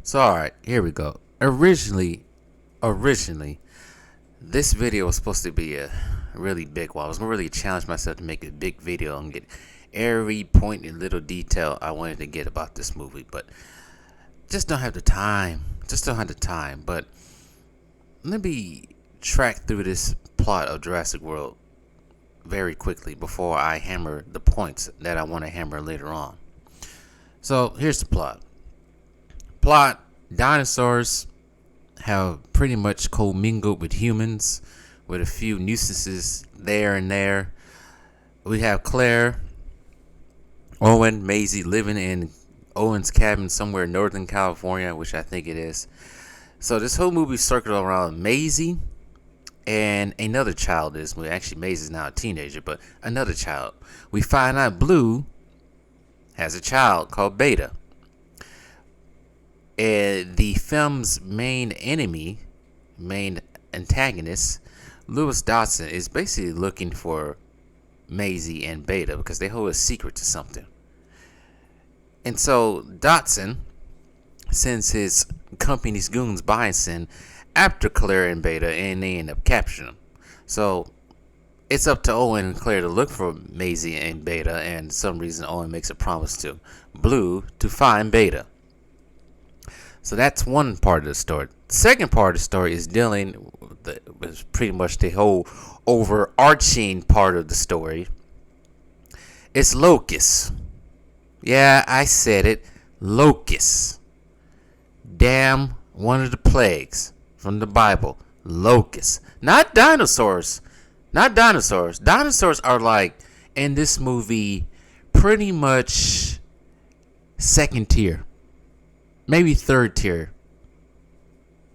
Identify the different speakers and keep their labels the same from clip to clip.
Speaker 1: So alright, here we go. Originally, this video was supposed to be a really big one. I was gonna really challenge myself to make a big video and get every point and little detail I wanted to get about this movie, but just don't have the time. But let me track through this plot of Jurassic World very quickly before I hammer the points that I want to hammer later on. So here's the plot. Dinosaurs have pretty much commingled with humans, with a few nuisances there and there. We have Claire, Owen, Maisie living in Owen's cabin somewhere in Northern California, which I think it is. So this whole movie circled around Maisie and another child. Actually, Maisie's now a teenager, but another child. We find out Blue has a child called Beta. And the film's main antagonist, Lewis Dodson, is basically looking for Maisie and Beta because they hold a secret to something. And so Dodson sends his company's goons Bison after Claire and Beta, and they end up capturing them. So it's up to Owen and Claire to look for Maisie and Beta, and for some reason Owen makes a promise to Blue to find Beta. So that's one part of the story. The second part of the story is dealing with pretty much the whole overarching part of the story. It's locusts. Yeah, I said it. Locusts. Damn, one of the plagues from the Bible. Locusts. Not dinosaurs. Dinosaurs are like, in this movie, pretty much second tier. Maybe third tier.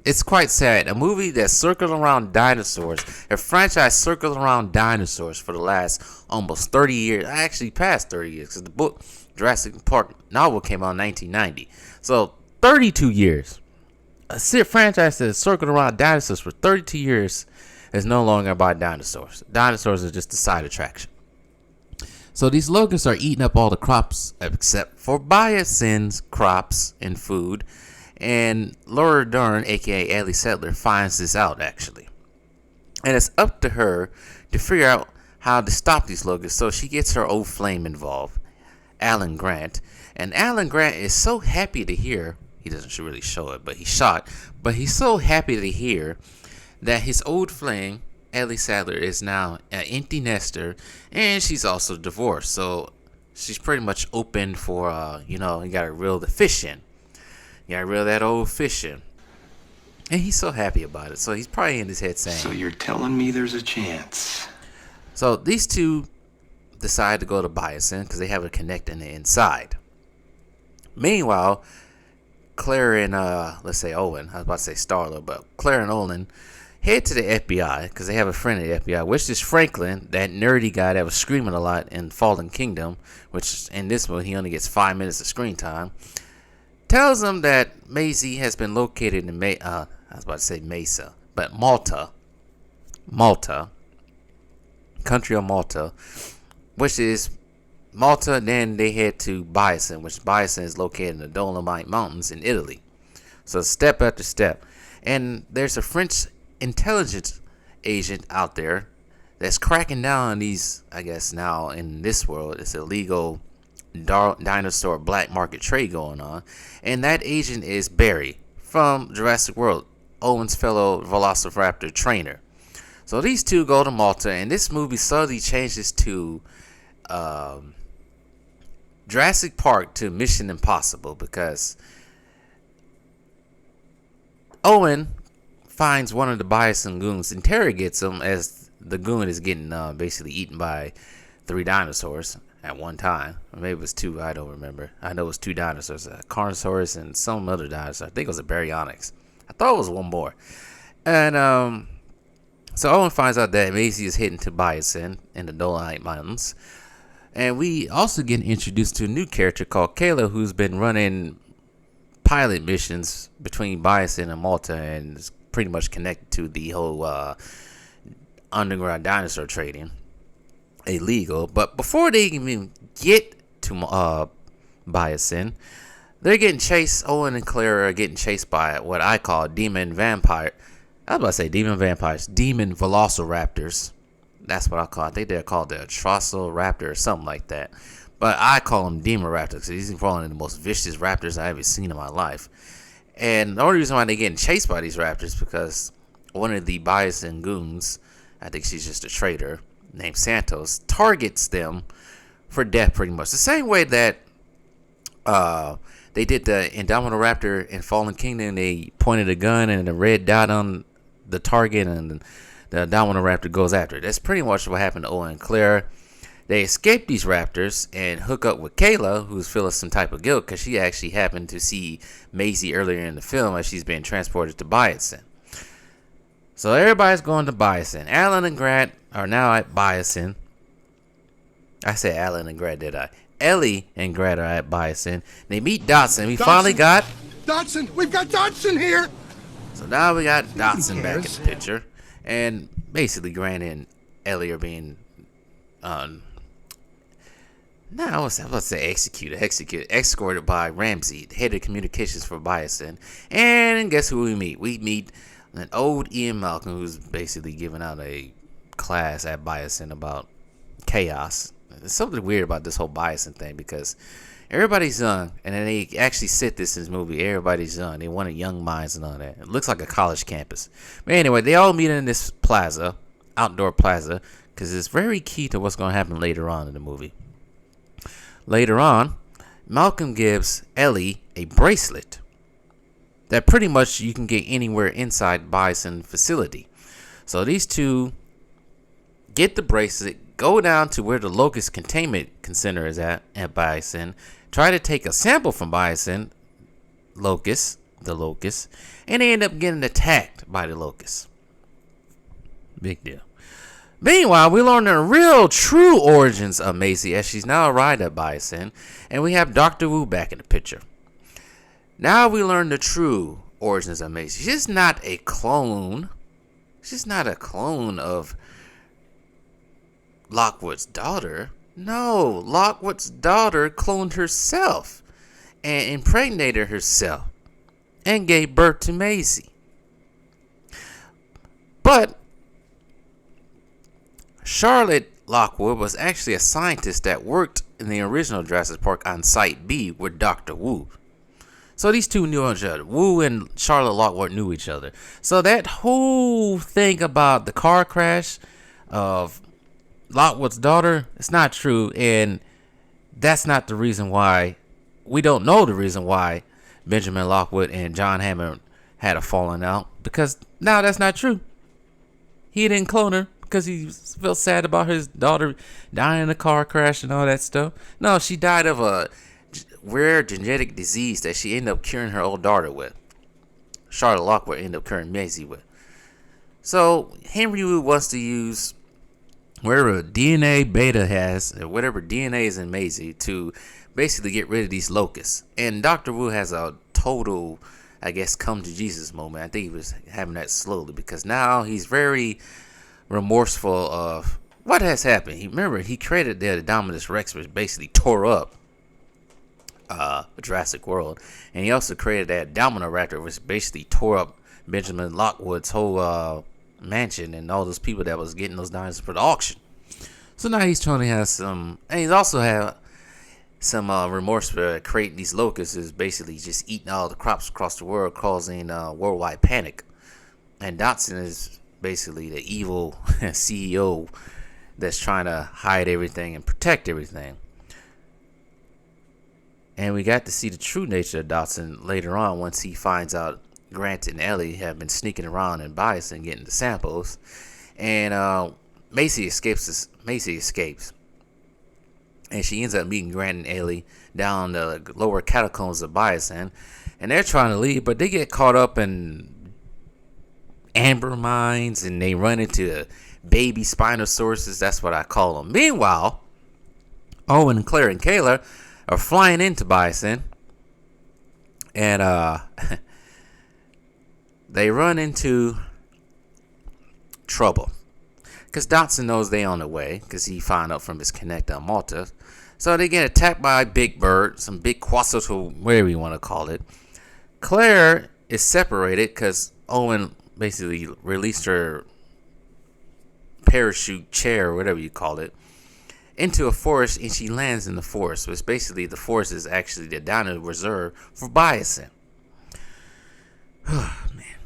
Speaker 1: It's quite sad. A movie that circled around dinosaurs, a franchise circled around dinosaurs for the last almost 30 years. Actually, past 30 years, because the book Jurassic Park novel came out in 1990. So, 32 years. A franchise that circled around dinosaurs for 32 years is no longer about dinosaurs. Dinosaurs are just a side attraction. So these locusts are eating up all the crops except for Biosyn's crops and food. And Laura Dern, aka Ellie Sattler, finds this out actually. And it's up to her to figure out how to stop these locusts. So she gets her old flame involved, Alan Grant. And Alan Grant is so happy to hear, he doesn't really show it, but he's shocked. But he's so happy to hear that his old flame, Ellie Sattler, is now an empty nester, and she's also divorced. So she's pretty much open for, you gotta reel the fish in. You gotta reel that old fish in. And he's so happy about it. So he's probably in his head saying,
Speaker 2: So you're telling me there's a chance?
Speaker 1: So these two decide to go to Biosyn because they have a connect in the inside. Meanwhile, Claire and, let's say Owen, I was about to say Starla, but Claire and Owen head to the FBI because they have a friend at the FBI, which is Franklin, that nerdy guy that was screaming a lot in Fallen Kingdom, which in this movie he only gets 5 minutes of screen time. Tells them that Maisie has been located in I was about to say Mesa, but Malta, country of Malta, which is Malta. Then they head to Biosyn, which Biosyn is located in the Dolomite Mountains in Italy. So step after step, and there's a French intelligence agent out there that's cracking down on these, I guess now in this world, it's illegal dinosaur black market trade going on. And that agent is Barry from Jurassic World, Owen's fellow Velociraptor trainer. So these two go to Malta, and this movie subtly changes to Jurassic Park to Mission Impossible because Owen finds one of the Biosyn goons, interrogates him as the goon is getting basically eaten by 3 dinosaurs at one time. Or maybe it was 2, I don't remember. I know it was 2 dinosaurs, a Carnosaurus and some other dinosaur. I think it was a Baryonyx. I thought it was one more. And so Owen finds out that Maisie is heading to Biosyn in the Dolomite Mountains. And we also get introduced to a new character called Kayla, who's been running pilot missions between Biosyn and Malta and is pretty much connected to the whole underground dinosaur trading. Illegal. But before they even get to Biosyn, They're getting chased. Owen and Claire are getting chased by what I call demon vampire. I was about to say demon vampires, demon velociraptors. That's what I call it. I think they're called the Atrociraptor or something like that. But I call them demon raptors because these are probably the most vicious raptors I've ever seen in my life. And the only reason why they're getting chased by these raptors is because one of the bison goons, I think she's just a traitor, named Santos, targets them for death pretty much. The same way that they did the Indomitable Raptor in Fallen Kingdom. They pointed a gun and a red dot on the target, and the Indomitable Raptor goes after it. That's pretty much what happened to Owen and Claire. They escape these raptors and hook up with Kayla, who's feeling some type of guilt because she actually happened to see Maisie earlier in the film as she's being transported to Biosyn. So everybody's going to Biosyn. Alan and Grant are now at Biosyn. I said Alan and Grant, did I? Ellie and Grant are at Biosyn. They meet Dodson. We finally got
Speaker 3: Dodson. We've got Dodson here.
Speaker 1: So now we got Dodson back in the picture. And basically Grant and Ellie are being I was about to say escorted by Ramsey, the head of communications for Biosyn. And guess who we meet? We meet an old Ian Malcolm who's basically giving out a class at Biosyn about chaos. There's something weird about this whole Biosyn thing because everybody's young, and then they actually said this in this movie. Everybody's young. They wanted young minds and all that. It looks like a college campus. But anyway, they all meet in this plaza, outdoor plaza, because it's very key to what's going to happen later on in the movie. Later on, Malcolm gives Ellie a bracelet that pretty much you can get anywhere inside Biosyn facility. So these two get the bracelet, go down to where the locust containment center is at Biosyn, try to take a sample from Biosyn, the locust, and they end up getting attacked by the locust. Big deal. Meanwhile, we learn the real, true origins of Maisie as she's now arrived at Biosyn, and we have Dr. Wu back in the picture. Now we learn the true origins of Maisie. She's not a clone. She's not a clone of Lockwood's daughter. No, Lockwood's daughter cloned herself and impregnated herself and gave birth to Maisie. But Charlotte Lockwood was actually a scientist that worked in the original Jurassic Park on Site B with Dr. Wu. So these two knew each other. Wu and Charlotte Lockwood knew each other. So that whole thing about the car crash of Lockwood's daughter, it's not true. And that's not the reason why. We don't know the reason why Benjamin Lockwood and John Hammond had a falling out. Because now that's not true. He didn't clone her because he felt sad about his daughter dying in a car crash and all that stuff. No, she died of a rare genetic disease that she ended up curing her old daughter with. Charlotte Lockwood ended up curing Maisie with. So Henry Wu wants to use whatever DNA Beta has, or whatever DNA is in Maisie, to basically get rid of these locusts. And Dr. Wu has a total, I guess, come to Jesus moment. I think he was having that slowly because now he's very remorseful of what has happened. He created the Indominus Rex, which basically tore up Jurassic World, and he also created that Domino Raptor, which basically tore up Benjamin Lockwood's whole mansion and all those people that was getting those dinosaurs for the auction. So now he's trying to have some, and he's also have some remorse for creating these locusts, is basically just eating all the crops across the world, causing worldwide panic. And Dodson is basically the evil CEO that's trying to hide everything and protect everything. And we got to see the true nature of Dodson later on once he finds out Grant and Ellie have been sneaking around in Biosyn getting the samples. And Maisie escapes. And she ends up meeting Grant and Ellie down the lower catacombs of Biosyn. And they're trying to leave, but they get caught up in amber mines and they run into baby Spinosauruses. That's what I call them. Meanwhile, Owen, Claire, and Kayla are flying into Biosyn. And they run into trouble. Because Dodson knows they on the way, because he found out from his connector on Malta. So they get attacked by a big bird, some big quassoto, whatever you want to call it. Claire is separated because Owen basically released her parachute chair, or whatever you call it, into a forest, and she lands in the forest. Which basically the forest is actually the dino reserve for bison. Oh, man.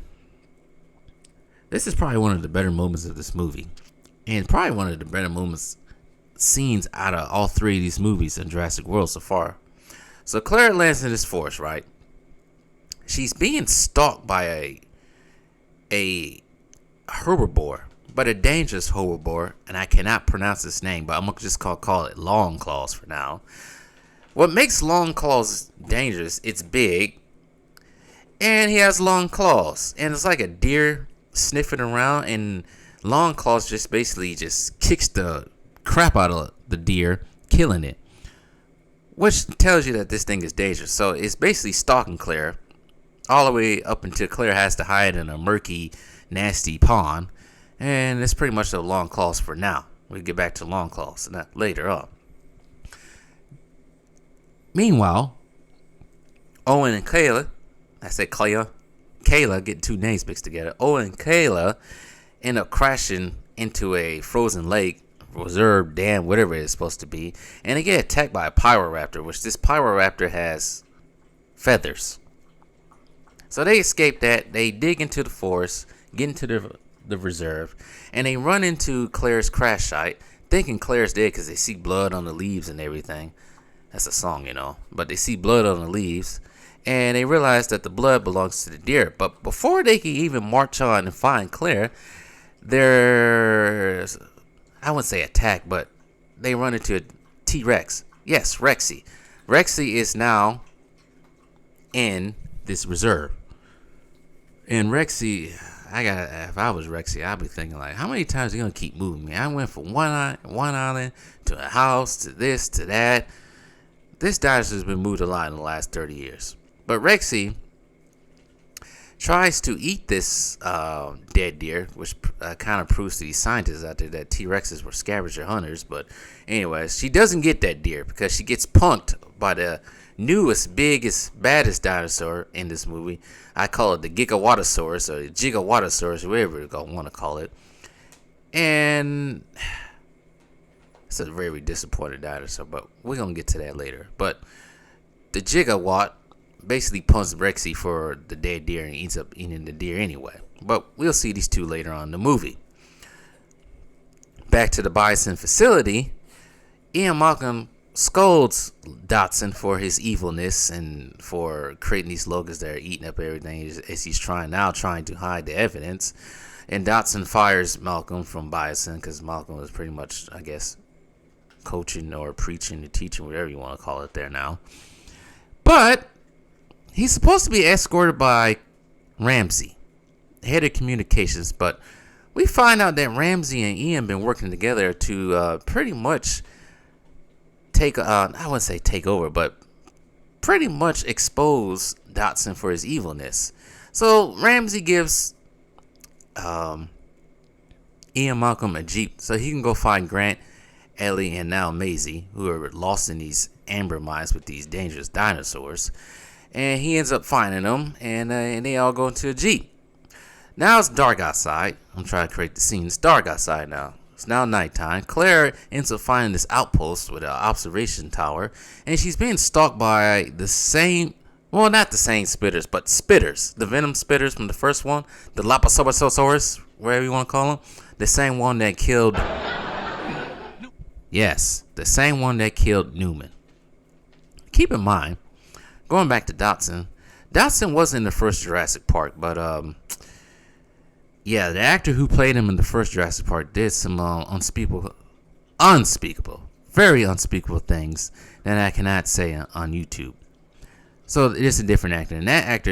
Speaker 1: This is probably one of the better moments of this movie. And probably one of the better scenes out of all three of these movies in Jurassic World so far. So Claire lands in this forest, right? She's being stalked by a herbivore, but a dangerous herbivore, and I cannot pronounce its name, but I'm gonna just call it Long Claws for now. What makes Long Claws dangerous? It's big, and he has long claws, and it's like a deer sniffing around, and Long Claws just basically just kicks the crap out of the deer, killing it, which tells you that this thing is dangerous. So it's basically stalking Claire all the way up until Claire has to hide in a murky, nasty pond, and it's pretty much the Long Claws for now. We'll get back to Long Claws later on. Meanwhile, Owen and Kayla, Kayla, get two names mixed together. Owen and Kayla end up crashing into a frozen lake, reserve, dam, whatever it's supposed to be, and they get attacked by a pyroraptor, which this pyroraptor has feathers. So they escape that. They dig into the forest, get into the reserve, and they run into Claire's crash site, thinking Claire's dead because they see blood on the leaves and everything. That's a song, you know. But they see blood on the leaves, and they realize that the blood belongs to the deer. But before they can even march on and find Claire, there's, I wouldn't say attack, but they run into a T-Rex. Yes, Rexy. Rexy is now in this reserve. And Rexy, if I was Rexy, I'd be thinking like, how many times are you gonna keep moving me? I went from one island to a house to this to that. This dinosaur's been moved a lot in the last 30 years. But Rexy tries to eat this dead deer, which kind of proves to these scientists out there that T-Rexes were scavenger hunters. But anyways, she doesn't get that deer because she gets punked by the newest, biggest, baddest dinosaur in this movie. I call it the Gigawatosaurus or the Gigawatosaurus, whatever you want to call it. And it's a very disappointed dinosaur, but we're going to get to that later. But the Gigawatt basically punts Rexy for the dead deer and ends up eating the deer anyway. But we'll see these two later on in the movie. Back to the bison facility, Ian Malcolm scolds Dotson for his evilness and for creating these logos that are eating up everything as he's trying to hide the evidence. And Dotson fires Malcolm from Bison because Malcolm was pretty much, I guess, coaching or preaching or teaching, whatever you want to call it there now. But he's supposed to be escorted by Ramsey, head of communications. But we find out that Ramsey and Ian been working together to pretty much I wouldn't say take over, but pretty much expose Dotson for his evilness. So Ramsey gives Ian Malcolm a jeep so he can go find Grant, Ellie, and now Maisie, who are lost in these amber mines with these dangerous dinosaurs. And he ends up finding them, and they all go into a jeep. Now it's dark outside. I'm trying to create the scene. It's dark outside now. It's now nighttime. Claire ends up finding this outpost with an observation tower, and she's being stalked by the same, well, not the same spitters, but spitters. The venom spitters from the first one, the Lapasosaurus, whatever you want to call them. The same one that killed, yes, the same one that killed Newman. Keep in mind, going back to Dotson wasn't in the first Jurassic Park, but yeah, the actor who played him in the first Jurassic Park did some very unspeakable things that I cannot say on YouTube. So it is a different actor, and that actor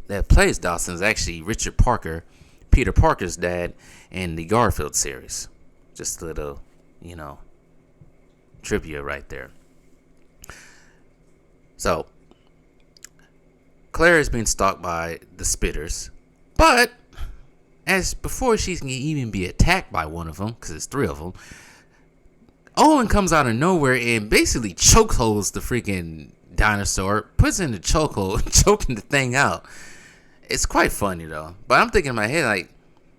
Speaker 1: that plays Dawson is actually Richard Parker, Peter Parker's dad in the Garfield series. Just a little, trivia right there. So Claire is being stalked by the spitters, but before she can even be attacked by one of them, because it's three of them, Owen comes out of nowhere and basically chokeholds the freaking dinosaur, puts it in the chokehold, choking the thing out. It's quite funny though. But I'm thinking in my head, like,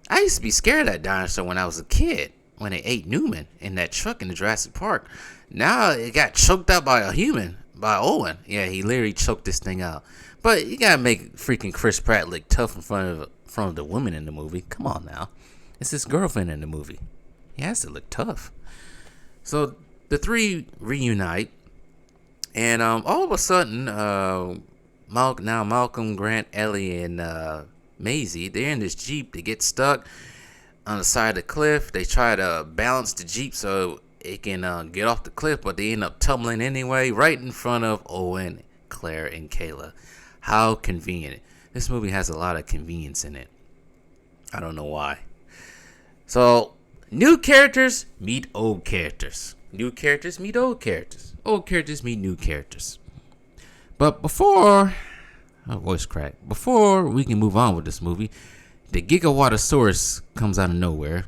Speaker 1: I used to be scared of that dinosaur when I was a kid, when they ate Newman in that truck in the Jurassic Park. Now it got choked out by a human, by Owen. Yeah, he literally choked this thing out. But you gotta make freaking Chris Pratt look tough in front of the woman in the movie. Come on now. It's his girlfriend in the movie. He has to look tough. So the three reunite, and all of a sudden, Malcolm, Grant, Ellie, and Maisie, they're in this Jeep. They get stuck on the side of the cliff. They try to balance the Jeep so it can get off the cliff, but they end up tumbling anyway, right in front of Owen, Claire, and Kayla. How convenient. This movie has a lot of convenience in it. I don't know why. So, new characters meet old characters. New characters meet old characters. Old characters meet new characters. But before we can move on with this movie, the Gigawatosaurus comes out of nowhere.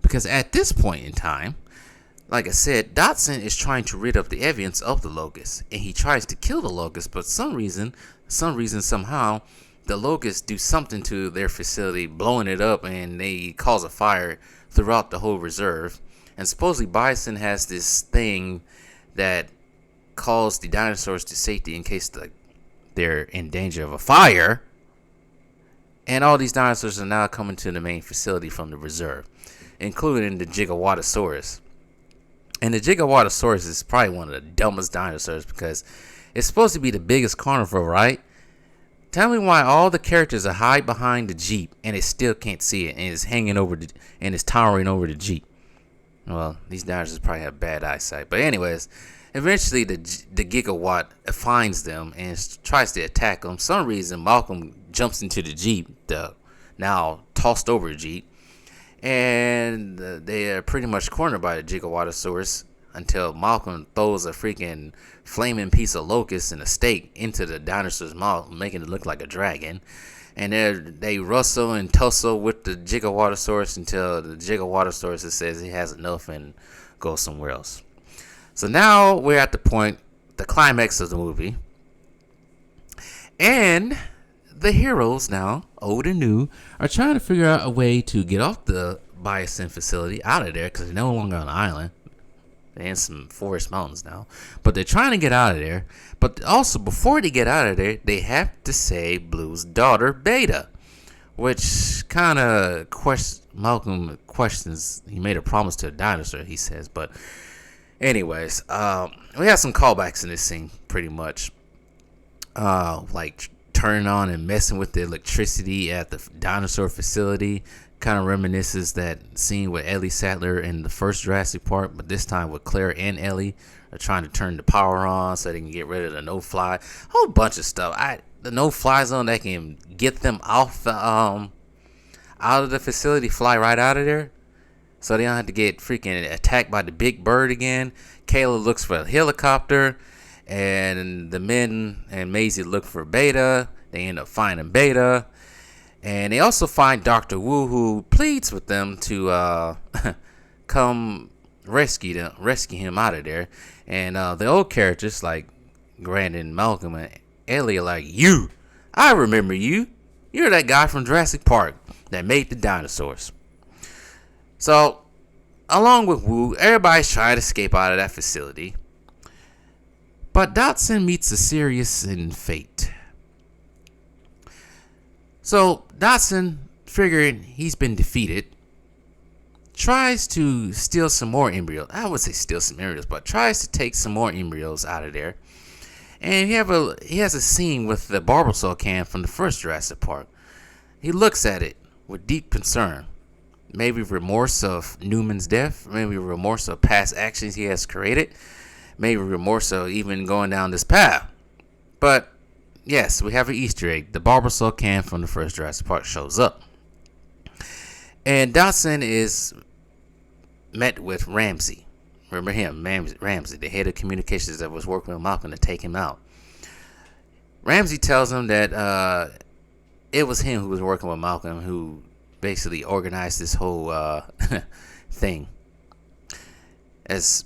Speaker 1: Because at this point in time, like I said, Dodson is trying to rid of the evidence of the locusts. And he tries to kill the locusts, but somehow, the locusts do something to their facility, blowing it up, and they cause a fire throughout the whole reserve. And supposedly Bison has this thing that calls the dinosaurs to safety in case they're in danger of a fire. And all these dinosaurs are now coming to the main facility from the reserve, including the Gigawatosaurus. And the Gigawatosaurus is probably one of the dumbest dinosaurs because it's supposed to be the biggest carnivore, right? Tell me why all the characters are hide behind the Jeep and they still can't see it and it's hanging over and it's towering over the Jeep. Well, these dinosaurs probably have bad eyesight. But anyways, eventually the Gigawatt finds them and tries to attack them. For some reason, Malcolm jumps into the Jeep, the now tossed over Jeep. And they are pretty much cornered by the Gigawatosaurus until Malcolm throws a freaking flaming piece of locust and a stake into the dinosaur's mouth, making it look like a dragon. And they wrestle and tussle with the Gigawatosaurus until the Gigawatosaurus says he has enough and goes somewhere else. So now we're at the climax of the movie. And the heroes now, old and new, are trying to figure out a way to get off the Bison facility, out of there, because they're no longer on the island. They're in some forest mountains now. But they're trying to get out of there. But also, before they get out of there, they have to save Blue's daughter, Beta. Which kind of Malcolm questions. He made a promise to a dinosaur, he says. But anyways, we have some callbacks in this scene, pretty much. Like turning on and messing with the electricity at the dinosaur facility. Kind of reminisces that scene with Ellie Sattler in the first Jurassic Park, but this time with Claire and Ellie are trying to turn the power on so they can get rid of the no-fly. A whole bunch of stuff. The no-fly zone that can get them off the out of the facility, fly right out of there, so they don't have to get freaking attacked by the big bird again. Kayla looks for a helicopter, and the men and Maisie look for Beta. They end up finding Beta. And they also find Dr. Wu, who pleads with them to come rescue him out of there. And the old characters like Grant and Malcolm and Ellie are like, I remember you. You're that guy from Jurassic Park that made the dinosaurs. So, along with Wu, everybody's trying to escape out of that facility. But Dodson meets a serious fate. So, Dodson, figuring he's been defeated, tries to steal some more embryos. I would say steal some embryos, but tries to take some more embryos out of there. And he has a scene with the Barbasol can from the first Jurassic Park. He looks at it with deep concern. Maybe remorse of Newman's death. Maybe remorse of past actions he has created. Maybe remorse of even going down this path. But yes, we have an Easter egg. The Barbasol can from the first Jurassic Park shows up. And Dodson is met with Ramsey. Remember him, Ramsey, the head of communications that was working with Malcolm to take him out. Ramsey tells him that it was him who was working with Malcolm who basically organized this whole thing. As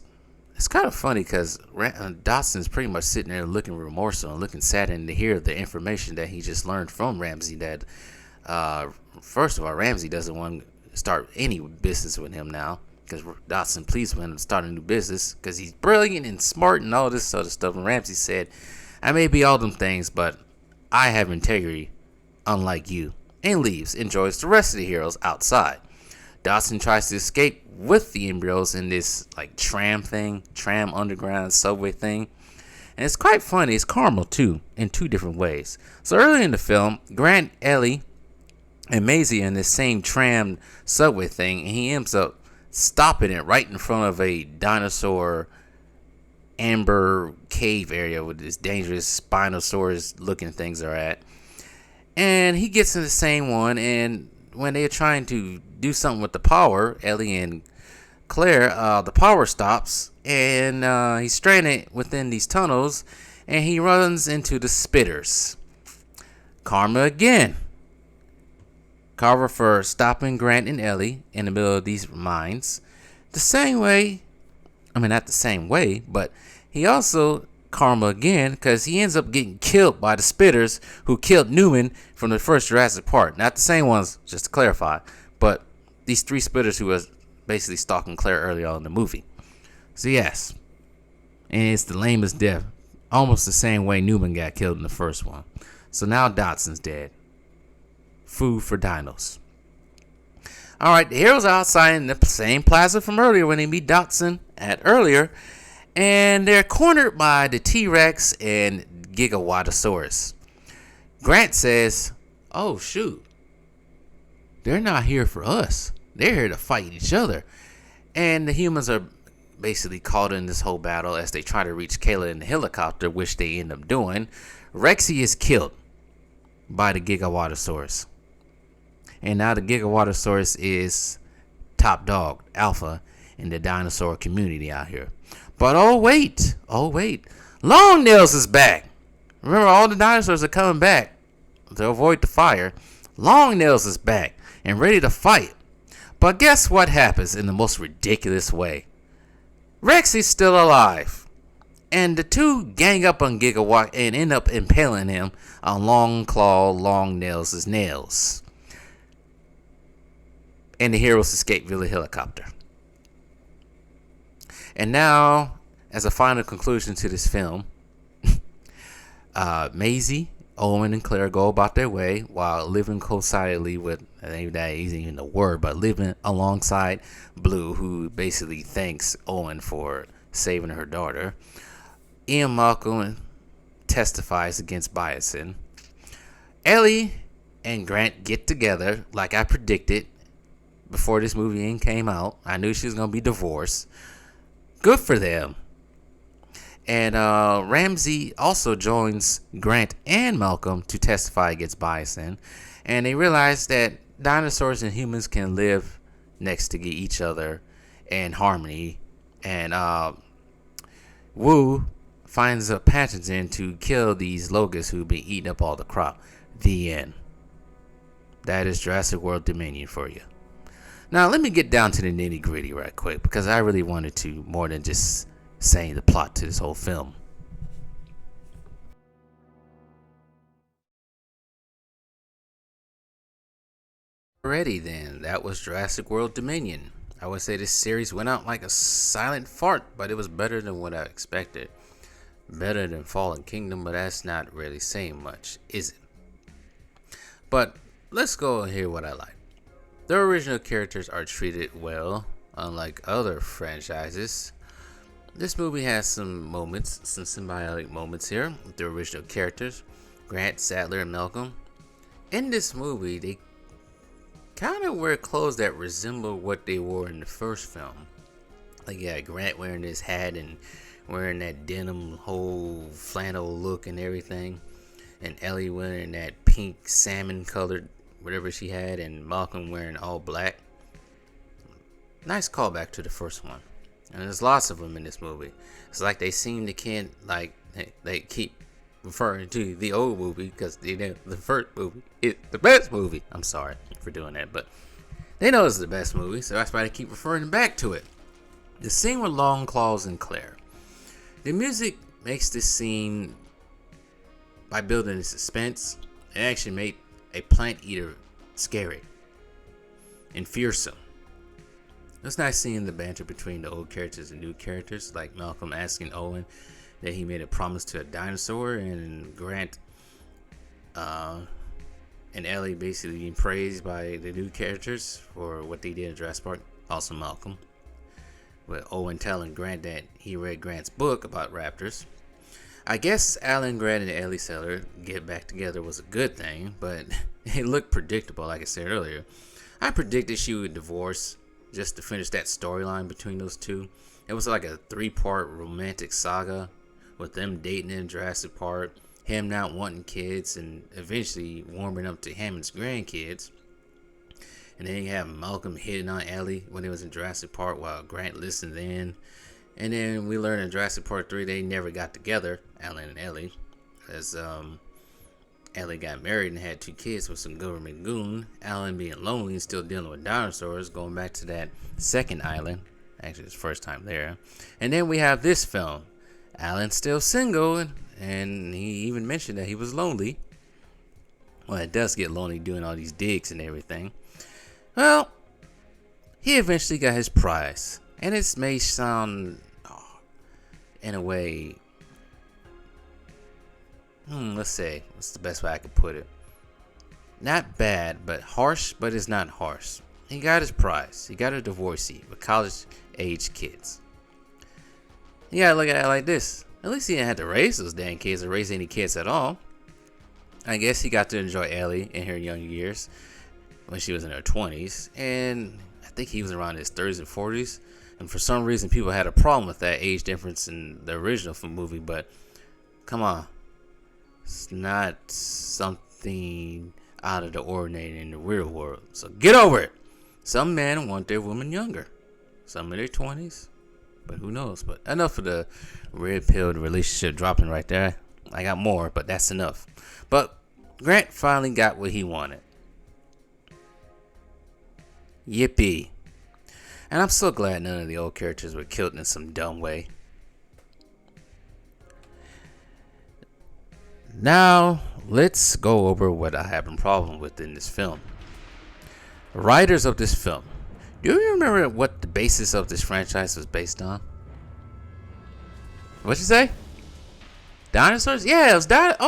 Speaker 1: It's kind of funny because Dotson's pretty much sitting there looking remorseful and looking saddened to hear the information that he just learned from Ramsey that, first of all, Ramsey doesn't want to start any business with him now because Dotson pleads with him to start a new business because he's brilliant and smart and all this sort of stuff. And Ramsey said, I may be all them things, but I have integrity, unlike you, and leaves, enjoys the rest of the heroes outside. Dotson tries to escape with the embryos in this like tram underground subway thing. And it's quite funny. It's caramel too, in two different ways. So early in the film, Grant, Ellie, and Maisie in this same tram subway thing, and he ends up stopping it right in front of a dinosaur amber cave area where this dangerous Spinosaurus looking things are at. And he gets in the same one, and when they're trying to do something with the power, Ellie and Claire, the power stops, and he's stranded within these tunnels, and he runs into the spitters. Karma again. Karma for stopping Grant and Ellie in the middle of these mines. The same way, I mean not the same way, but he also karma again because he ends up getting killed by the spitters who killed Newman from the first Jurassic Park. Not the same ones, just to clarify, but these three spitters who was basically stalking Claire early on in the movie. So yes, and it's the lamest death, almost the same way Newman got killed in the first one. So now Dotson's dead. Food for dinos. Alright, the heroes are outside in the same plaza from earlier when they meet Dotson at earlier, and they're cornered by the T-Rex and Gigawatosaurus. Grant says, oh shoot, they're not here for us. They're here to fight each other. And the humans are basically caught in this whole battle as they try to reach Kayla in the helicopter, which they end up doing. Rexy is killed by the Gigawatosaurus. And now the Gigawatosaurus is top dog, alpha, in the dinosaur community out here. But oh wait, Long Nails is back. Remember, all the dinosaurs are coming back to avoid the fire. Long Nails is back and ready to fight. But guess what happens in the most ridiculous way? Rexy's still alive. And the two gang up on Gigawatt and end up impaling him on Long Claw Long Nails' nails. And the heroes escape via helicopter. And now, as a final conclusion to this film, Maisie, Owen, and Claire go about their way while living coincidentally with, I think that isn't even the word, but living alongside Blue, who basically thanks Owen for saving her daughter. Ian Malcolm testifies against Bison. Ellie and Grant get together, like I predicted before this movie even came out. I knew she was going to be divorced. Good for them. And Ramsey also joins Grant and Malcolm to testify against Bison. And they realize that dinosaurs and humans can live next to each other in harmony. And Wu finds a pathogen to kill these locusts who've been eating up all the crop. The end. That is Jurassic World Dominion for you. Now, let me get down to the nitty gritty right quick, because I really wanted to more than just saying the plot to this whole film. Alrighty then, that was Jurassic World Dominion. I would say this series went out like a silent fart, but it was better than what I expected. Better than Fallen Kingdom, but that's not really saying much, is it? But let's go and hear what I like. The original characters are treated well, unlike other franchises. This movie has some moments, some symbiotic moments here with the original characters, Grant, Sadler, and Malcolm. In this movie, they kind of wear clothes that resemble what they wore in the first film. Like, yeah, Grant wearing his hat and wearing that denim whole flannel look and everything, and Ellie wearing that pink salmon colored whatever she had, and Malcolm wearing all black. Nice callback to the first one. And there's lots of them in this movie. It's like they seem to can't, like, they keep referring to the old movie because they know the first movie is the best movie. I'm sorry for doing that, but they know it's the best movie, so that's why they keep referring back to it. The scene with Longclaws and Claire. The music makes this scene by building the suspense. It actually made a plant eater scary and fearsome. It's nice seeing the banter between the old characters and new characters, like Malcolm asking Owen that he made a promise to a dinosaur, and Grant and Ellie basically being praised by the new characters for what they did in Jurassic Park. Also Malcolm, with Owen telling Grant that he read Grant's book about raptors. I guess Alan Grant and Ellie Sattler get back together was a good thing, but it looked predictable, like I said earlier. I predicted she would divorce just to finish that storyline between those two. It was like a 3-part romantic saga with them dating in Jurassic Park, him not wanting kids, and eventually warming up to Hammond's grandkids. And then you have Malcolm hitting on Ellie when he was in Jurassic Park while Grant listened in. And then we learned in Jurassic Park 3 they never got together, Alan and Ellie, as Ellie got married and had 2 kids with some government goon. Alan being lonely and still dealing with dinosaurs, going back to that second island. Actually, his first time there. And then we have this film. Alan's still single, and he even mentioned that he was lonely. Well, it does get lonely doing all these digs and everything. Well, he eventually got his prize. And it may sound, in a way, let's say, what's the best way I could put it? Not bad, but harsh, but it's not harsh. He got his prize. He got a divorcee with college-age kids. You gotta look at it like this. At least he didn't have to raise those damn kids or raise any kids at all. I guess he got to enjoy Ellie in her young years when she was in her 20s. And I think he was around his 30s and 40s. And for some reason, people had a problem with that age difference in the original movie. But come on. It's not something out of the ordinary in the real world. So get over it. Some men want their women younger. Some in their 20s. But who knows? But enough of the red-pilled relationship dropping right there. I got more, but that's enough. But Grant finally got what he wanted. Yippee. And I'm so glad none of the old characters were killed in some dumb way. Now, let's go over what I have a problem with in this film. Writers of this film. Do you remember what the basis of this franchise was based on? What'd you say? Dinosaurs? Yeah, it was dinosaurs.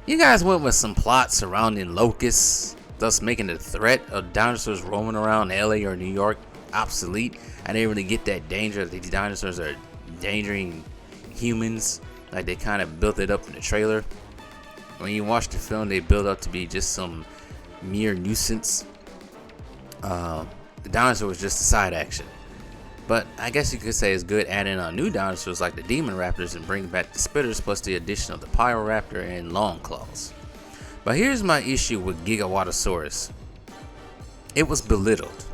Speaker 1: You guys went with some plot surrounding locusts, thus making the threat of dinosaurs roaming around LA or New York obsolete. I didn't really get that danger that these dinosaurs are endangering humans, like they kind of built it up in the trailer. When you watch the film, they build up to be just some mere nuisance. The dinosaur was just a side action. But I guess you could say it's good adding on new dinosaurs like the demon raptors and bring back the spitters, plus the addition of the pyroraptor and longclaws. But here's my issue with Gigawatosaurus. It was belittled.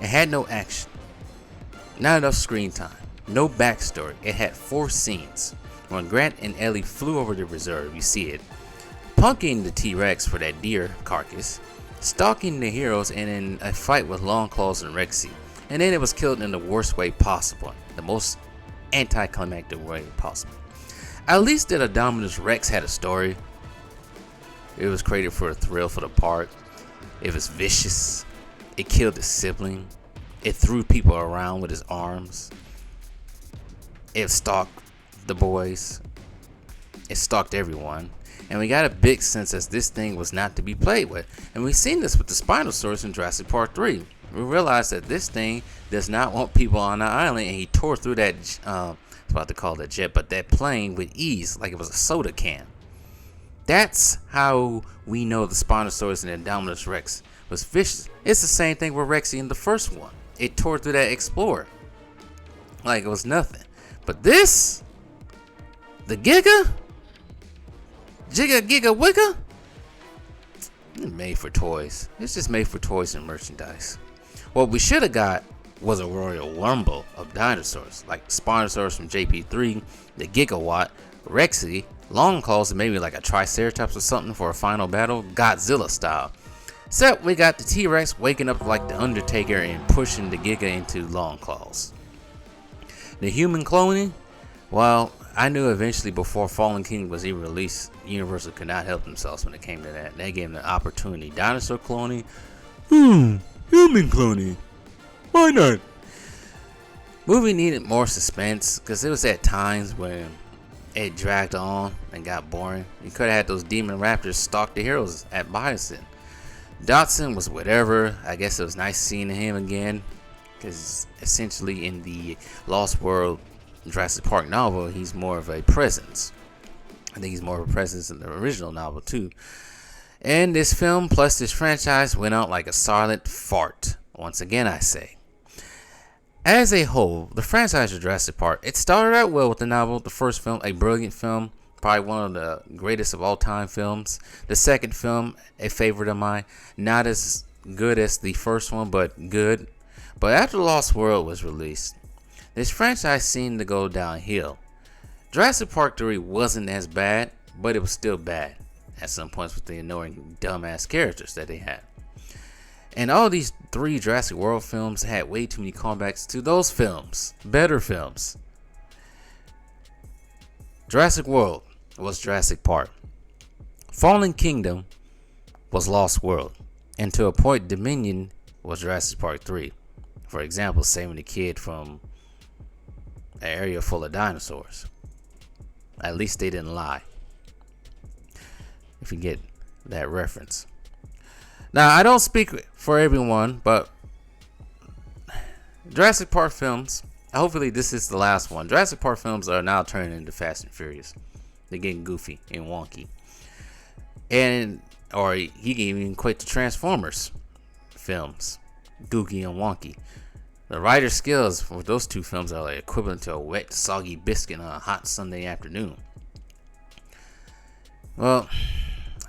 Speaker 1: It had no action. Not enough screen time. No backstory. It had 4 scenes. When Grant and Ellie flew over the reserve, you see it. Punking the T-Rex for that deer carcass. Stalking the heroes and in a fight with Longclaws and Rexy. And then it was killed in the worst way possible. The most anticlimactic way possible. At least that Indominus Rex had a story. It was created for a thrill for the park. It was vicious. It killed his sibling. It threw people around with his arms. It stalked the boys. It stalked everyone. And we got a big sense that this thing was not to be played with. And we've seen this with the Spinosaurus in Jurassic Park 3. We realized that this thing does not want people on the island, and he tore through that, I was about to call it a jet, but that plane with ease, like it was a soda can. That's how we know the Spinosaurus and Indominus Rex was vicious. It's the same thing with Rexy in the first one. It tore through that Explorer like it was nothing. But this, the Giga Wigga, it's made for toys. It's just made for toys and merchandise. What we should have got was a Royal Rumble of dinosaurs, like Spinosaurus from JP3, the Gigawatt, Rexy, Longclaws, and maybe like a Triceratops or something for a final battle, Godzilla style. Except we got the T-Rex waking up like the Undertaker and pushing the Giga into Long Claws. The human cloning, well, I knew eventually before Fallen King was even released, Universal could not help themselves when it came to that. They gave them the opportunity. Dinosaur cloning, human cloning, why not? Movie needed more suspense because it was at times when it dragged on and got boring. You could have had those demon raptors stalk the heroes at Bison. Dodson was whatever. I guess it was nice seeing him again because essentially in the Lost World Jurassic Park novel, he's more of a presence. I think he's more of a presence in the original novel too. And this film plus this franchise went out like a silent fart. Once again, I say. As a whole, the franchise of Jurassic Park, it started out well with the novel. The first film, a brilliant film, probably one of the greatest of all time films. The second film, a favorite of mine, not as good as the first one, but good. But after Lost World was released, this franchise seemed to go downhill. Jurassic Park 3 wasn't as bad, but it was still bad at some points with the annoying dumbass characters that they had. And all these 3 Jurassic World films had way too many callbacks to those films, better films. Jurassic World was Jurassic Park. Fallen Kingdom was Lost World. And to a point, Dominion was Jurassic Park 3. For example, saving the kid from an area full of dinosaurs. At least they didn't lie. If you get that reference. Now, I don't speak for everyone, but Jurassic Park films, hopefully this is the last one. Jurassic Park films are now turning into Fast and Furious. They're getting goofy and wonky. Or you can even equate to Transformers films. Gooky and wonky. The writer skills for those 2 films are like equivalent to a wet, soggy biscuit on a hot Sunday afternoon. Well,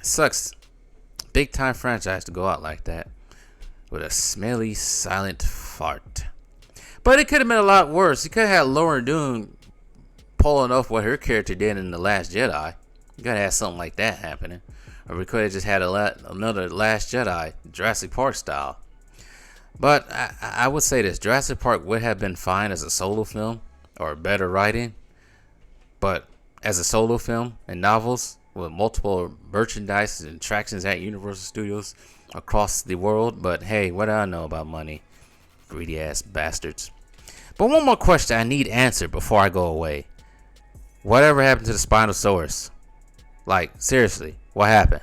Speaker 1: it sucks. Big time franchise to go out like that with a smelly, silent fart. But it could have been a lot worse. You could have had Laura Dern pulling off what her character did in The Last Jedi. You could have had something like that happening. Or we could have just had another Last Jedi, Jurassic Park style. But I would say this. Jurassic Park would have been fine as a solo film or better writing. But as a solo film and novels, with multiple merchandise and attractions at Universal Studios across the world. But hey, what do I know about money? Greedy ass bastards. But one more question I need answered before I go away. Whatever happened to the Spinosaurus? Like, seriously, what happened?